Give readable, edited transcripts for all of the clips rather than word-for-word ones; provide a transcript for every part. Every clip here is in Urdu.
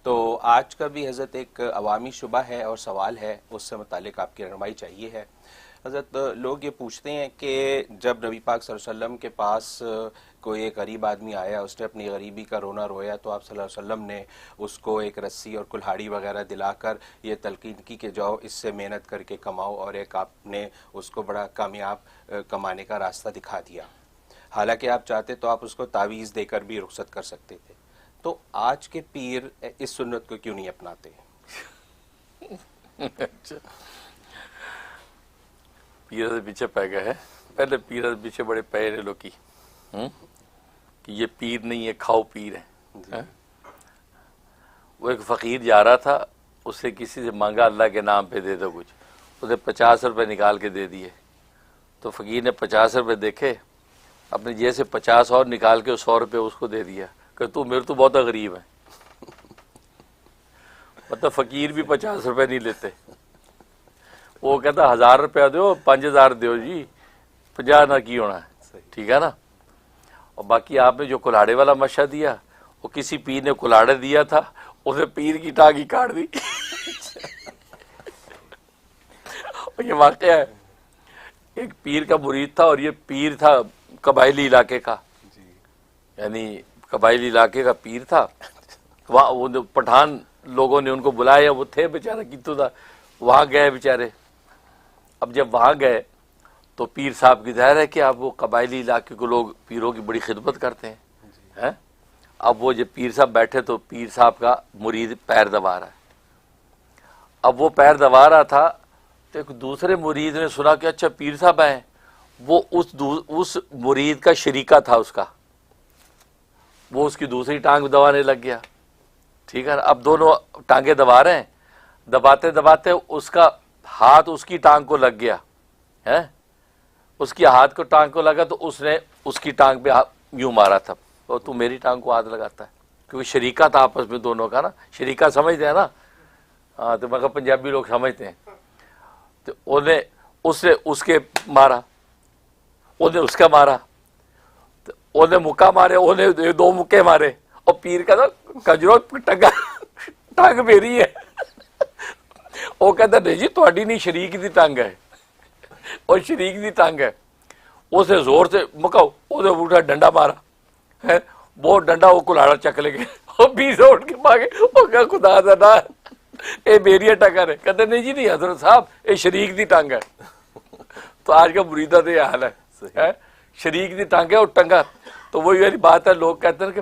تو آج کا بھی حضرت ایک عوامی شبہ ہے اور سوال ہے، اس سے متعلق آپ کی رہنمائی چاہیے ہے حضرت۔ لوگ یہ پوچھتے ہیں کہ جب نبی پاک صلی اللہ علیہ وسلم کے پاس کوئی ایک غریب آدمی آیا، اس نے اپنی غریبی کا رونا رویا، تو آپ صلی اللہ علیہ وسلم نے اس کو ایک رسی اور کلہاڑی وغیرہ دلا کر یہ تلقین کی کہ جاؤ اس سے محنت کر کے کماؤ، اور ایک آپ نے اس کو بڑا کامیاب کمانے کا راستہ دکھا دیا۔ حالانکہ آپ چاہتے تو آپ اس کو تعویذ دے کر بھی رخصت کر سکتے تھے۔ تو آج کے پیر اس سنت کو کیوں نہیں اپناتے؟ اچھا، پیر سے پیچھے پہ گئے ہیں۔ پہلے پیر سے پیچھے بڑے پہرے لوگ کی کہ یہ پیر نہیں ہے، کھاؤ پیر ہے۔ وہ ایک فقیر جا رہا تھا، اس سے کسی سے مانگا اللہ کے نام پہ دے دو کچھ، اسے 50 روپے نکال کے دے دیے۔ تو فقیر نے 50 روپے دیکھے، اپنے جیب سے 50 اور نکال کے 100 روپے اس کو دے دیا کہ تو میرے تو بہت غریب ہے۔ مطلب فقیر بھی 50 روپے نہیں لیتے، وہ کہتا 1000 روپیہ دو، 5000 دیو جی، 50 نہ کی ہونا ہے، ٹھیک ہے نا۔ اور باقی آپ نے جو کلاڑے والا مشہ دیا، وہ کسی پیر نے کلاڑے دیا تھا، اسے پیر کی ٹانگ ہی کاٹ دی۔ یہ واقعہ ہے، ایک پیر کا مرید تھا، اور یہ پیر تھا قبائلی علاقے کا، یعنی قبائلی علاقے کا پیر تھا۔ وہاں وہ پٹھان لوگوں نے ان کو بلایا، وہ تھے بیچارہ کتو تھا، وہاں گئے بیچارے۔ اب جب وہاں گئے تو پیر صاحب کی ظاہر ہے کہ اب وہ قبائلی علاقے کو لوگ پیروں کی بڑی خدمت کرتے ہیں۔ اب وہ جب پیر صاحب بیٹھے تو پیر صاحب کا مرید پیر دبا رہا ہے۔ اب وہ پیر دبا رہا تھا تو ایک دوسرے مرید نے سنا کہ اچھا پیر صاحب آئے، وہ اس مرید کا شریکہ تھا، اس کا، وہ اس کی دوسری ٹانگ دبانے لگ گیا، ٹھیک ہے نا۔ اب دونوں ٹانگیں دبا رہے ہیں، دباتے دباتے اس کا ہاتھ اس کی ٹانگ کو لگ گیا ہے، اس کی ہاتھ کو ٹانگ کو لگا تو اس نے اس کی ٹانگ پہ یوں مارا تھا، اور تو میری ٹانگ کو ہاتھ لگاتا ہے، کیونکہ شریکہ تھا آپس میں دونوں کا نا، شریکہ سمجھتے ہیں نا، ہاں تو مگر پنجابی لوگ سمجھتے ہیں۔ تو اس نے اس کے مارا، انہیں اس کا مارا، انہیں مکہ مارے، انہیں 2 مکے مارے، اور پیر کا نا کجرو ٹانگ میری ہے، وہ کہتا نہیں جی تھوڑی نہیں، شریک دی ٹانگ ہے، اور شریک دی ٹانگ ہے۔ اسے زور سے مکاؤ، اسے اٹھا ڈنڈا مارا ہے، وہ ڈنڈا وہ کلاڑا چک لے گئے، اور پیر سے اٹھ کے بھاگے، وہ کہا خدا دا اے میری ٹکر ہے، کہتے نہیں جی نہیں حضرت صاحب اے شریک دی ٹانگ ہے۔ تو آج کا مریدہ تو یہ حال ہے، شریک دی ٹانگ ہے اور ٹنگا۔ تو وہی والی بات ہے، لوگ کہتے ہیں کہ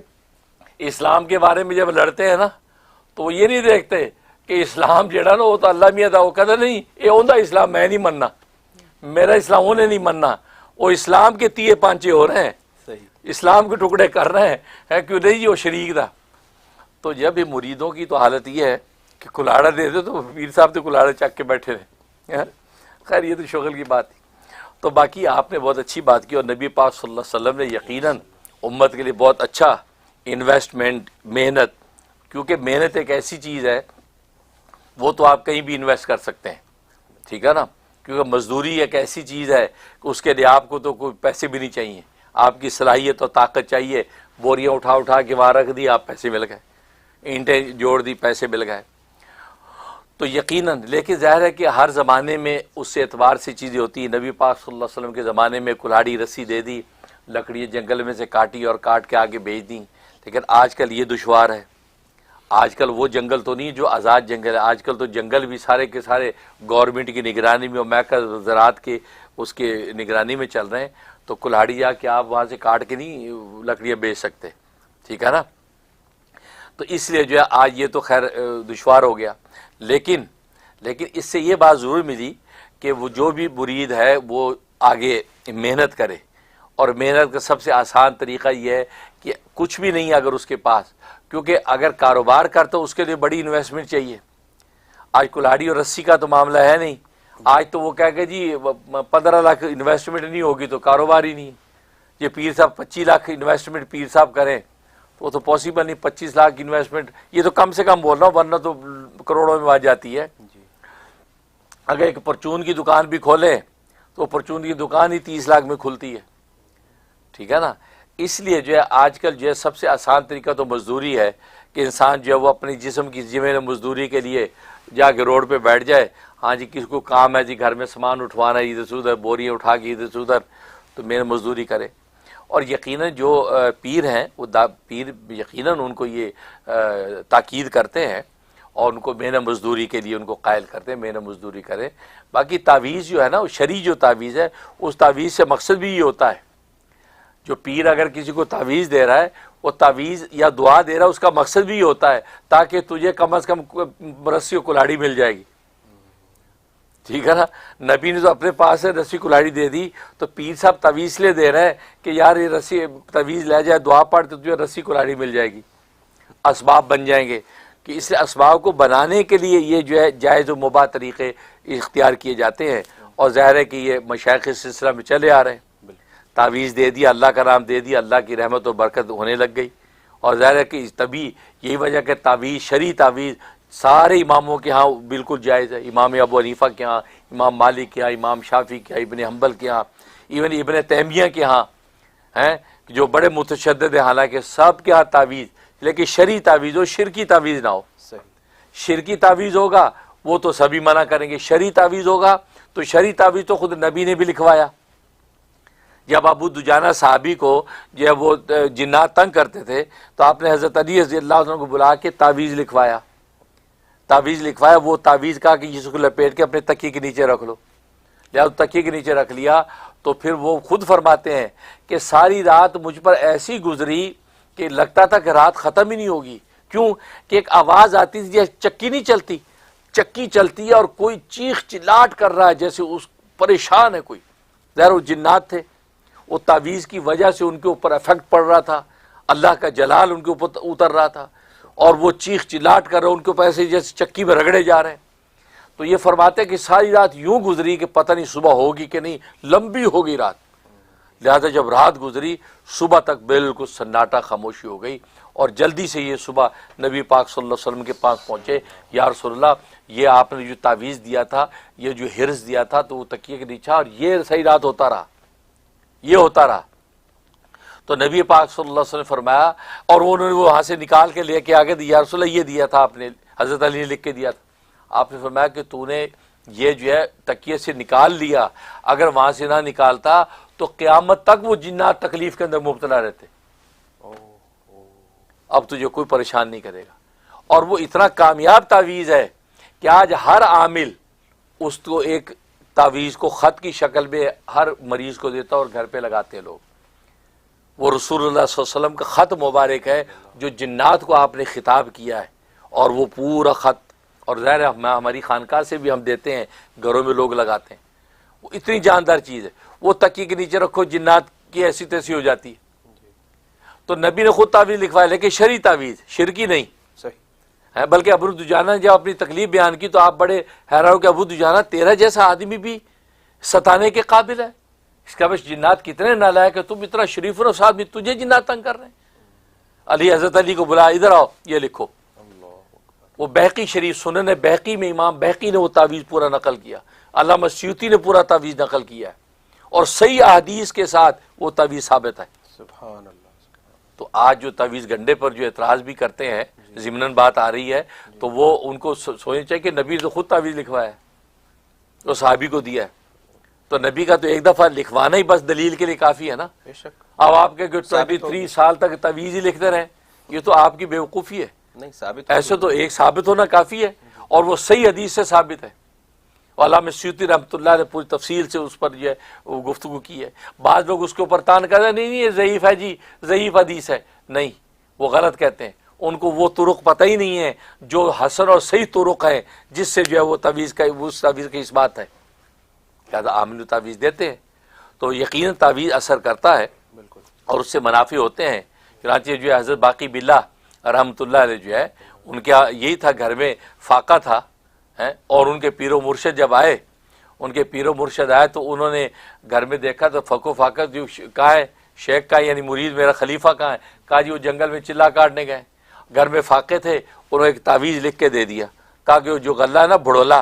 اسلام کے بارے میں جب لڑتے ہیں نا تو وہ یہ نہیں دیکھتے کہ اسلام جڑا نا وہ تو اللہ میاں دا، وہ کہتا نہیں یہ اوندا اسلام میں نہیں مننا، میرا اسلام انہیں نہیں مننا، وہ اسلام کے 30 پانچے ہو رہے ہیں، اسلام کے ٹکڑے کر رہے ہیں، کیوں نہیں جی وہ شریک دا۔ تو جب یہ مریدوں کی تو حالت یہ ہے کہ کلاڑا دے دے تو پیر صاحب تو کلاڑا چک کے بیٹھے رہے۔ خیر یہ تو شغل کی بات تھی۔ تو باقی آپ نے بہت اچھی بات کی، اور نبی پاک صلی اللہ علیہ وسلم نے یقیناً امت کے لیے بہت اچھا انویسٹمنٹ، محنت، کیونکہ محنت ایک ایسی چیز ہے وہ تو آپ کہیں بھی انویسٹ کر سکتے ہیں، ٹھیک ہے نا، کیونکہ مزدوری ایک ایسی چیز ہے کہ اس کے لیے آپ کو تو کوئی پیسے بھی نہیں چاہیے، آپ کی صلاحیت اور طاقت چاہیے، بوریاں اٹھا اٹھا کے وہاں رکھ دی، آپ پیسے مل گئے، اینٹیں جوڑ دی، پیسے مل گئے۔ تو یقیناً، لیکن ظاہر ہے کہ ہر زمانے میں اس اعتبار سے چیزیں ہوتی ہیں۔ نبی پاک صلی اللہ علیہ وسلم کے زمانے میں کلاڑی رسی دے دی، لکڑی جنگل میں سے کاٹی اور کاٹ کے آگے بھیج دیں، لیکن آج کل یہ دشوار ہے۔ آج کل وہ جنگل تو نہیں جو آزاد جنگل ہے، آج کل تو جنگل بھی سارے کے سارے گورنمنٹ کی نگرانی میں اور محکمہ زراعت کے اس کے نگرانی میں چل رہے ہیں، تو کلاڑی جا کے آپ وہاں سے کاٹ کے نہیں لکڑیاں بیچ سکتے، ٹھیک ہے نا۔ تو اس لیے جو ہے آج یہ تو خیر دشوار ہو گیا، لیکن اس سے یہ بات ضرور ملی کہ وہ جو بھی مرید ہے وہ آگے محنت کرے، اور محنت کا سب سے آسان طریقہ یہ ہے کہ کچھ بھی نہیں اگر اس کے پاس، کیونکہ اگر کاروبار کرتا اس کے لیے بڑی انویسٹمنٹ چاہیے۔ آج کلاڑی اور رسی کا تو معاملہ ہے نہیں، آج تو وہ کہہ کہ جی 15 لاکھ انویسٹمنٹ نہیں ہوگی تو کاروبار ہی نہیں۔ یہ پیر صاحب 25 لاکھ انویسٹمنٹ پیر صاحب کریں تو وہ تو پاسبل نہیں، 25 لاکھ انویسٹمنٹ یہ تو کم سے کم بول رہا ہوں، ورنہ تو کروڑوں میں آ جاتی ہے۔ اگر ایک پرچون کی دکان بھی کھولیں تو پرچون کی دکان ہی 30 لاکھ میں کھلتی ہے، ٹھیک ہے نا۔ اس لیے جو ہے آج کل جو ہے سب سے آسان طریقہ تو مزدوری ہے کہ انسان جو ہے وہ اپنی جسم کی ذمہ مزدوری کے لیے جا کے روڈ پہ بیٹھ جائے. ہاں جی کس کو کام ہے جی گھر میں سامان اٹھوانا ہے ادھر سے ادھر, بوریاں اٹھا کے ادھر سے ادھر, تو محنت مزدوری کرے. اور یقیناً جو پیر ہیں وہ پیر یقیناً ان کو یہ تاکید کرتے ہیں اور ان کو محنت مزدوری کے لیے ان کو قائل کرتے ہیں, محنت مزدوری کریں. باقی تعویذ جو ہے نا, وہ شرعی جو تعویذ ہے, اس تعویذ سے مقصد بھی یہ ہوتا ہے. جو پیر اگر کسی کو تعویذ دے رہا ہے, وہ تعویذ یا دعا دے رہا ہے, اس کا مقصد بھی یہ ہوتا ہے تاکہ تجھے کم از کم رسی و کلاڑی مل جائے گی. ٹھیک ہے نا. نبی نے تو اپنے پاس سے رسی کلاڑی دے دی, تو پیر صاحب تعویذ لے دے رہے ہیں کہ یار یہ رسی تعویذ لے جائے, دعا پڑھ تو تجھے رسی کلاڑی مل جائے گی, اسباب بن جائیں گے. کہ اس لیے اسباب کو بنانے کے لیے یہ جو ہے جائز و مباح طریقے اختیار کیے جاتے ہیں, اور ظاہر ہے کہ یہ مشائخ اس سلسلہ میں چلے آ رہے ہیں. تعویذ دے دیا, اللہ کا نام دے دیا, اللہ کی رحمت و برکت ہونے لگ گئی. اور ظاہر ہے کہ تبھی یہی وجہ کہ تعویذ, شرعی تعویذ سارے اماموں کے ہاں بالکل جائز ہے. امام ابو حنیفہ کے ہاں, امام مالک کے ہاں, امام شافعی کے ہاں, ابن حنبل کے ہاں, ایون ابن تیمیہ کے ہاں ہیں جو بڑے متشدد ہیں, حالانکہ سب کے ہاں تعویذ, لیکن شرعی تعویذ ہو, شرکی تعویذ نہ ہو. شرکی تعویذ ہوگا وہ تو سبھی منع کریں گے, شرعی تعویذ ہوگا تو شرعی تعویذ تو خود نبی نے بھی لکھوایا. جب ابو دجانہ صحابی کو جب وہ جنات تنگ کرتے تھے تو آپ نے حضرت علی رضی اللہ عنہ کو بلا کے تعویذ لکھوایا. تعویذ لکھوایا, وہ تعویذ کہا کہ جس کو لپیٹ کے اپنے تکیے کے نیچے رکھ لو. لہٰذا تکیے کے نیچے رکھ لیا تو پھر وہ خود فرماتے ہیں کہ ساری رات مجھ پر ایسی گزری کہ لگتا تھا کہ رات ختم ہی نہیں ہوگی. کیوں کہ ایک آواز آتی تھی جیسے چکی نہیں چلتی, چکی چلتی ہے اور کوئی چیخ چلاٹ کر رہا ہے جیسے اس پریشان ہے کوئی. ظاہر وہ جنات تھے, وہ تعویذ کی وجہ سے ان کے اوپر افیکٹ پڑ رہا تھا, اللہ کا جلال ان کے اوپر اتر رہا تھا, اور وہ چیخ چلاٹ کر رہے ان کے اوپر ایسے جیسے چکی میں رگڑے جا رہے ہیں. تو یہ فرماتے ہیں کہ ساری رات یوں گزری کہ پتہ نہیں صبح ہوگی کہ نہیں, لمبی ہوگی رات. لہذا جب رات گزری صبح تک بالکل سناٹا, خاموشی ہو گئی, اور جلدی سے یہ صبح نبی پاک صلی اللہ علیہ وسلم کے پاس پہنچے. یا رسول اللہ, یہ آپ نے جو تعویذ دیا تھا, یہ جو حرص دیا تھا, تو وہ تکیے کے نیچے, اور یہ صحیح رات ہوتا رہا, یہ ہوتا رہا. تو نبی پاک صلی اللہ علیہ وسلم نے فرمایا, اور انہوں نے وہ وہاں سے نکال کے لے کے آگے دیا, یا رسول اللہ یہ دیا تھا آپ نے, حضرت علی نے لکھ کے دیا تھا. آپ نے فرمایا کہ تو نے یہ جو ہے تکیے سے نکال لیا, اگر وہاں سے نہ نکالتا تو قیامت تک وہ جنات تکلیف کے اندر مبتلا رہتے, اب تجھے کوئی پریشان نہیں کرے گا. اور وہ اتنا کامیاب تعویذ ہے کہ آج ہر عامل اس کو ایک تعویذ کو خط کی شکل میں ہر مریض کو دیتا اور گھر پہ لگاتے ہیں لوگ. وہ رسول اللہ صلی اللہ علیہ وسلم کا خط مبارک ہے جو جنات کو آپ نے خطاب کیا ہے, اور وہ پورا خط, اور ظاہر ہے ہماری خانقاہ سے بھی ہم دیتے ہیں, گھروں میں لوگ لگاتے ہیں. وہ اتنی جاندار چیز ہے, وہ تکیے کے نیچے رکھو جنات کی ایسی تیسی ہو جاتی ہے. تو نبی نے خود تعویذ لکھوایا, لیکن شرعی تعویذ, شرکی نہیں. ہے بلکہ ابو دجانہ نے جب اپنی تکلیف بیان کی تو آپ بڑے حیران ہو کہ ابو دجانہ تیرا جیسا آدمی بھی ستانے کے قابل ہے. اس کا بس جنات کتنے نالائق کہ تم اتنا شریف و نفس آدمی, تجھے جنات تنگ کر رہے ہیں. علی, حضرت علی کو بلا, ادھر آؤ, یہ لکھو. وہ بہقی شریف سنن بہقی میں امام بہقی نے وہ تعویذ پورا نقل کیا, علامہ سیوطی نے پورا تعویذ نقل کیا ہے, اور صحیح احادیث کے ساتھ وہ تعویذ ثابت ہے. سبحان اللہ. تو آج جو تعویذ گنڈے پر جو اعتراض بھی کرتے ہیں, ضمناً بات آ رہی ہے, تو وہ ان کو سوچنا چاہیے کہ نبی نے خود تعویذ لکھوایا ہے, تو صحابی کو دیا ہے. تو نبی کا تو ایک دفعہ لکھوانا ہی بس دلیل کے لیے کافی ہے نا. اب آپ کے 23 سال تک تعویذ ہی لکھتے رہیں, یہ تو آپ کی بیوقوفی ہے. نہیں, ثابت ایسے تو ایک ثابت ہونا کافی ہے, اور وہ صحیح حدیث سے ثابت ہے. علامہ سیوطی رحمۃ اللہ نے پوری تفصیل سے اس پر جو ہے وہ گفتگو کی ہے. بعض لوگ اس کے اوپر تان کرتے ہیں, نہیں یہ ضعیف ہے جی, ضعیف حدیث ہے. نہیں, وہ غلط کہتے ہیں. ان کو وہ طرق پتہ ہی نہیں ہے جو حسن اور صحیح طرق ہیں جس سے جو ہے وہ تعویذ کا, اس تعویذ کی اس بات ہے. لہٰذا عامل تعویذ دیتے ہیں تو یقیناً تعویذ اثر کرتا ہے, اور اس سے منافع ہوتے ہیں. چنانچہ جو ہے حضرت باقی باللہ رحمۃ اللہ علیہ جو ہے, ان کے یہی تھا, گھر میں فاقہ تھا, اور ان کے پیر و مرشد جب آئے, ان کے پیر و مرشد آئے تو انہوں نے گھر میں دیکھا تو فقو فاقہ جو کہاں ہے, شیخ کا یعنی مرید میرا خلیفہ کہاں ہے, کہا جی وہ جنگل میں چلا کاٹنے گئے. گھر میں فاقے تھے, انہوں نے ایک تعویذ لکھ کے دے دیا, کہا کہ جو غلہ ہے نا بڑولا,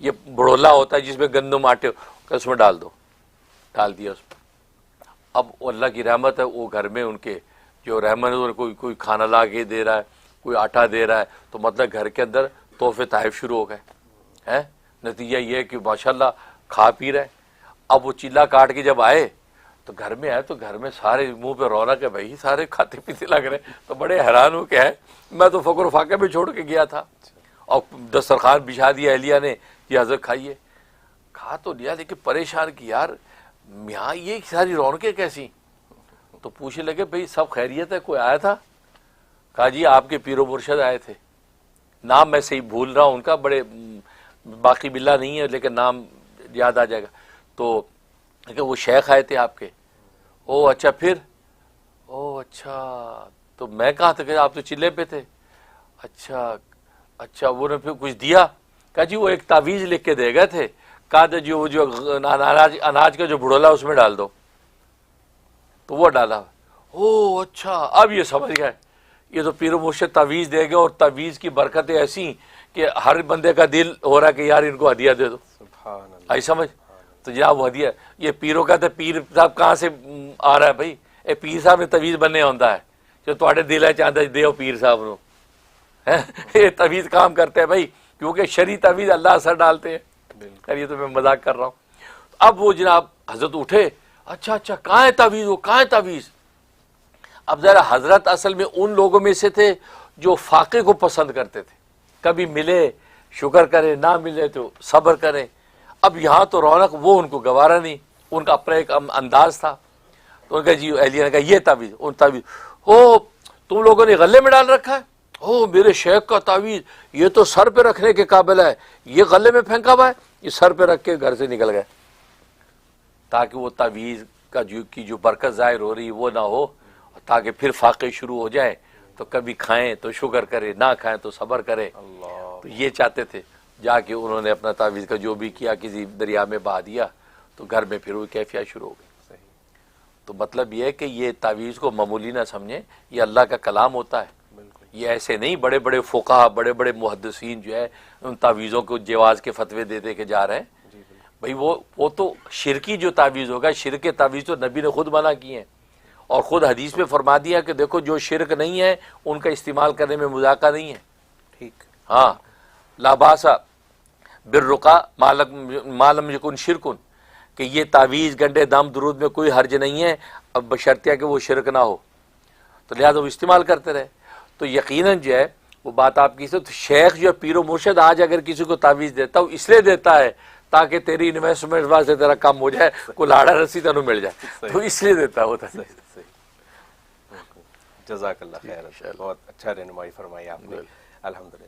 یہ بڑولا ہوتا ہے جس میں گندم آٹے, اس میں ڈال دو. ڈال دیا اس میں. اب اللہ کی رحمت ہے, وہ گھر میں ان کے جو رحمت ہے, کوئی کھانا لا کے دے رہا ہے, کوئی آٹا دے رہا ہے تو مطلب گھر کے اندر تحفے تحائف شروع ہو گئے ہیں. نتیجہ یہ ہے کہ ماشاءاللہ کھا پی رہے. اب وہ چیلا کاٹ کے جب آئے تو گھر میں آئے تو گھر میں سارے منہ پہ رونق ہے بھائی, سارے کھاتے پیتے لگ رہے. تو بڑے حیران ہو کے ہیں, میں تو فقر و فاقے میں چھوڑ کے گیا تھا اور دسترخوان بچھا دیا اہلیہ نے, یہ حضرت کھائیے. کھا تو لیا لیکن پریشان کی یار یہاں یہ ساری رونقیں کیسی. تو پوچھنے لگے بھائی سب خیریت ہے, کوئی آیا تھا؟ کہا جی آپ کے پیر و مرشد آئے تھے. نام میں صحیح بھول رہا ہوں ان کا, بڑے باقی باللہ نہیں ہے لیکن نام یاد آ جائے گا. تو کہ وہ شیخ آئے تھے آپ کے. او اچھا پھر, او اچھا تو میں کہا تھا کہ آپ تو چلے پہ تھے. اچھا اچھا, وہ نے پھر کچھ دیا؟ کہا جی وہ ایک تعویذ لکھ کے دے گئے تھے, کہا تھا جو اناج کا جو بڑولا اس میں ڈال دو. تو وہ ڈالا. او اچھا اب یہ سمجھ گئے, یہ تو پیر و مرشد تعویذ دے گئے اور تعویذ کی برکتیں ایسی کہ ہر بندے کا دل ہو رہا ہے کہ یار ان کو ہدیہ دے دو. آئی سمجھ؟ تو جناب وہ ہدیہ, یہ پیروں کا تو پیر صاحب کہاں سے آ رہا ہے بھائی؟ اے پیر صاحب نے تعویذ بننے ہوتا ہے جو تھوڑے دل ہے چاہتا دیو پیر صاحب نو. یہ تعویذ کام کرتے ہیں بھائی, کیونکہ شرعی تعویذ اللہ اثر ڈالتے ہیں. خیر یہ تو میں مذاق کر رہا ہوں. اب وہ جناب حضرت اٹھے, اچھا اچھا کہاں ہے تعویذ, وہ کہاں ہے تعویذ؟ اب ذرا حضرت اصل میں ان لوگوں میں سے تھے جو فاقے کو پسند کرتے تھے, کبھی ملے شکر کرے, نہ ملے تو صبر کرے. اب یہاں تو رونق وہ ان کو گوارا نہیں, ان کا اپنا ایک انداز تھا. تو ان کا جی اہلیہ نے کہا یہ تعویذ, ان تعویذ, او تم لوگوں نے غلے میں ڈال رکھا ہے؟ او میرے شیخ کا تعویذ, یہ تو سر پہ رکھنے کے قابل ہے, یہ غلے میں پھینکا ہوا ہے. یہ سر پہ رکھ کے گھر سے نکل گئے تاکہ وہ تعویذ کا جو برکت ظاہر ہو رہی وہ نہ ہو, تاکہ پھر فاقے شروع ہو جائیں تو کبھی کھائیں تو شکر کرے, نہ کھائیں تو صبر کرے. تو یہ چاہتے تھے. جا کے انہوں نے اپنا تعویذ کا جو بھی کیا کسی دریا میں بہا دیا تو گھر میں پھر وہ کیفیت شروع ہو گئی. تو مطلب یہ ہے کہ یہ تعویذ کو معمولی نہ سمجھیں, یہ اللہ کا کلام ہوتا ہے. یہ ایسے نہیں بڑے بڑے فقہا, بڑے بڑے محدثین جو ہے ان تعویذوں کو جواز کے فتوے دے دے کے جا رہے ہیں. بھائی وہ تو شرکی جو تعویذ ہوگا, شرک تعویذ تو نبی نے خود منع کی ہیں اور خود حدیث میں فرما دیا کہ دیکھو جو شرک نہیں ہے ان کا استعمال کرنے میں مذاکرہ نہیں ہے. ٹھیک, ہاں, لا باسا بالرقا ما لم یکن شرکن, کہ یہ تعویذ گنڈے دم درود میں کوئی حرج نہیں ہے, اب بشرطیہ کہ وہ شرک نہ ہو, تو لہٰذا وہ استعمال کرتے رہے. تو یقیناً جو ہے وہ بات آپ کی سے, تو شیخ جو ہے پیر و مرشد آج اگر کسی کو تعویذ دیتا ہو اس لیے دیتا ہے تاکہ تیری انویسٹمنٹ واسطے تیرا کام ہو جائے, کوئی لاڑا رسی تینوں مل جائے, تو اس لیے دیتا ہوتا ہے. جزاک اللہ خیر, بہت اچھا رہنمائی فرمائی آپ نے, الحمدللہ.